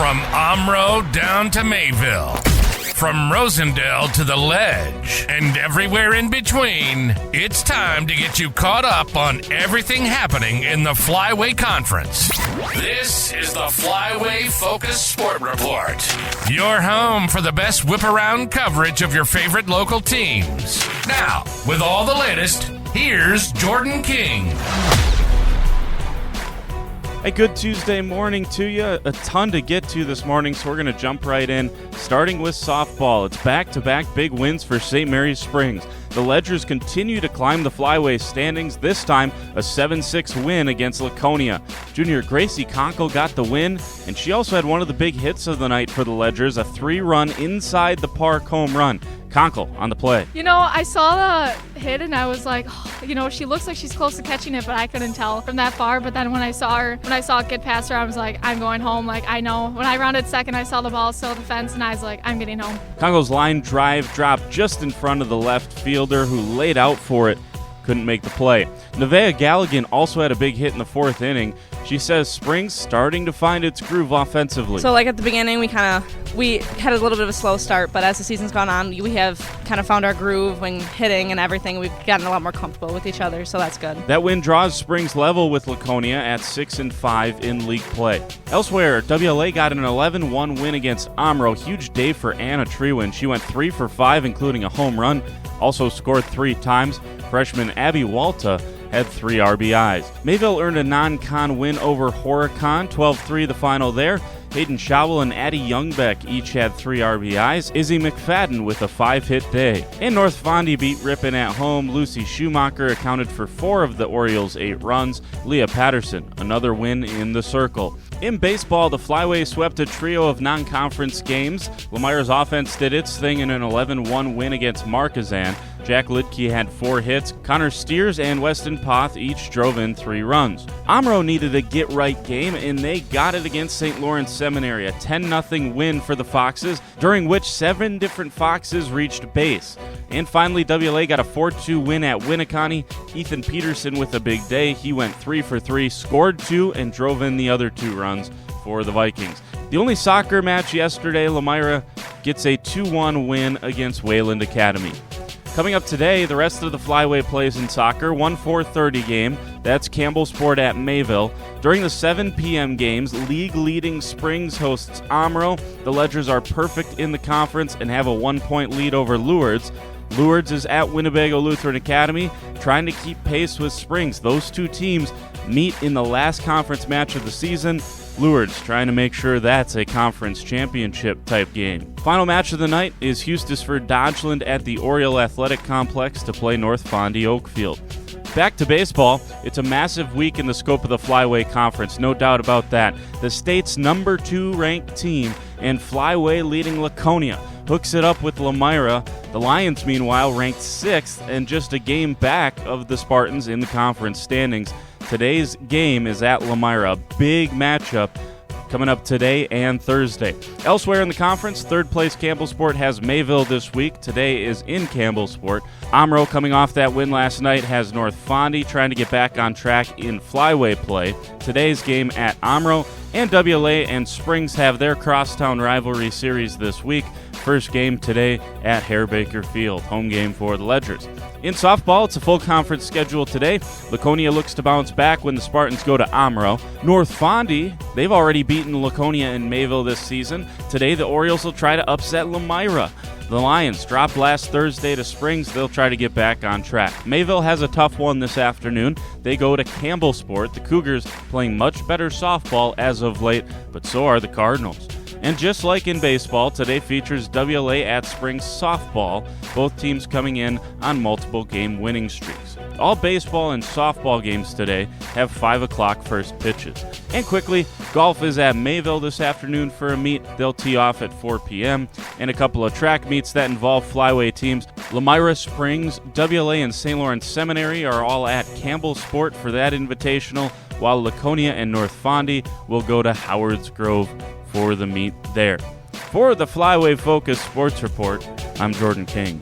From Omro down to Mayville, from Rosendale to the Ledge, and everywhere in between, it's time to get you caught up on everything happening in the Flyway Conference. This is the Flyway Focus Sport Report, your home for the best whip-around coverage of your favorite local teams. Now, with all the latest, here's Jordan King. A good Tuesday morning to you. A ton to get to this morning, so we're going to jump right in, starting with softball. It's back-to-back big wins for St. Mary's Springs. The Ledgers continue to climb the Flyway standings, this time a 7-6 win against Laconia. Junior Gracie Conkle got the win, and she also had one of the big hits of the night for the Ledgers, a 3-run inside the park home run. Conkle on the play. I saw the hit and I was like, she looks like she's close to catching it, but I couldn't tell from that far. But then when I saw it get past her, I was like, I'm going home. Like, I know. When I rounded second, I saw the ball still at the fence, and I was like, I'm getting home. Conkle's line drive dropped just in front of the left fielder, who laid out for it. Couldn't make the play. Nevaeh Galligan also had a big hit in the fourth inning. She says Springs starting to find its groove offensively. So at the beginning, we had a little bit of a slow start, but as the season's gone on, we have kind of found our groove when hitting and everything. We've gotten a lot more comfortable with each other, so that's good. That win draws Springs level with Laconia at 6-5 in league play. Elsewhere, WLA got an 11-1 win against Omro. Huge day for Anna Trewin. She went 3 for 5, including a home run. Also scored 3 times. Freshman Abby Walta had 3 RBIs. Mayville earned a non-con win over Horicon, 12-3 the final there. Hayden Schauble and Addie Youngbeck each had 3 RBIs. Izzy McFadden with a 5-hit day. And North Fondy beat Ripon at home. Lucy Schumacher accounted for 4 of the Orioles' 8 runs. Leah Patterson, another win in the circle. In baseball, the Flyway swept a trio of non-conference games. Lomira's offense did its thing in an 11-1 win against Marquezan. Jack Lidke had 4 hits. Connor Steers and Weston Poth each drove in 3 runs. Omro needed a get-right game, and they got it against St. Lawrence Seminary, a 10-0 win for the Foxes, during which 7 different Foxes reached base. And finally, WLA got a 4-2 win at Winneconne. Ethan Peterson with a big day. He went 3 for 3, scored 2, and drove in the other 2 runs for the Vikings. The only soccer match yesterday, Lomira gets a 2-1 win against Wayland Academy. Coming up today, the rest of the Flyway plays in soccer, 1-4-30 game. That's Campbellsport at Mayville. During the 7 p.m. games, league-leading Springs hosts Omro. The Ledgers are perfect in the conference and have a 1-point lead over Lourdes. Lourdes is at Winnebago Lutheran Academy, trying to keep pace with Springs. Those 2 teams meet in the last conference match of the season. Lourdes trying to make sure that's a conference championship type game. Final match of the night is Hustisford Dodgeland at the Oriole Athletic Complex to play North Fondy Oakfield. Back to baseball, it's a massive week in the scope of the Flyway Conference, no doubt about that. The state's number 2 ranked team and Flyway leading Laconia hooks it up with Lomira. The Lions, meanwhile, ranked 6th and just a game back of the Spartans in the conference standings. Today's game is at Lomira, a big matchup coming up today and Thursday. Elsewhere in the conference, 3rd place Campbellsport has Mayville this week. Today is in Campbellsport. Omro, coming off that win last night, has North Fondy trying to get back on track in Flyway play. Today's game at Omro, and WLA and Springs have their crosstown rivalry series this week. First game today at Hare-Baker Field, home game for the Ledgers. In softball, it's a full conference schedule today. Laconia looks to bounce back when the Spartans go to Omro. North Fondy, they've already beaten Laconia and Mayville this season. Today, the Orioles will try to upset Lomira. The Lions dropped last Thursday to Springs. They'll try to get back on track. Mayville has a tough one this afternoon. They go to Campbellsport. The Cougars playing much better softball as of late, but so are the Cardinals. And just like in baseball, today features WLA at Springs softball, both teams coming in on multiple game winning streaks. All baseball and softball games today have 5 o'clock first pitches. And quickly, golf is at Mayville this afternoon for a meet. They'll tee off at 4 p.m. And a couple of track meets that involve Flyway teams. Lomira Springs, WLA, and St. Lawrence Seminary are all at Campbellsport for that invitational, while Laconia and North Fondy will go to Howards Grove for the meet there. For the Flyway Focus Sports Report, I'm Jordan King.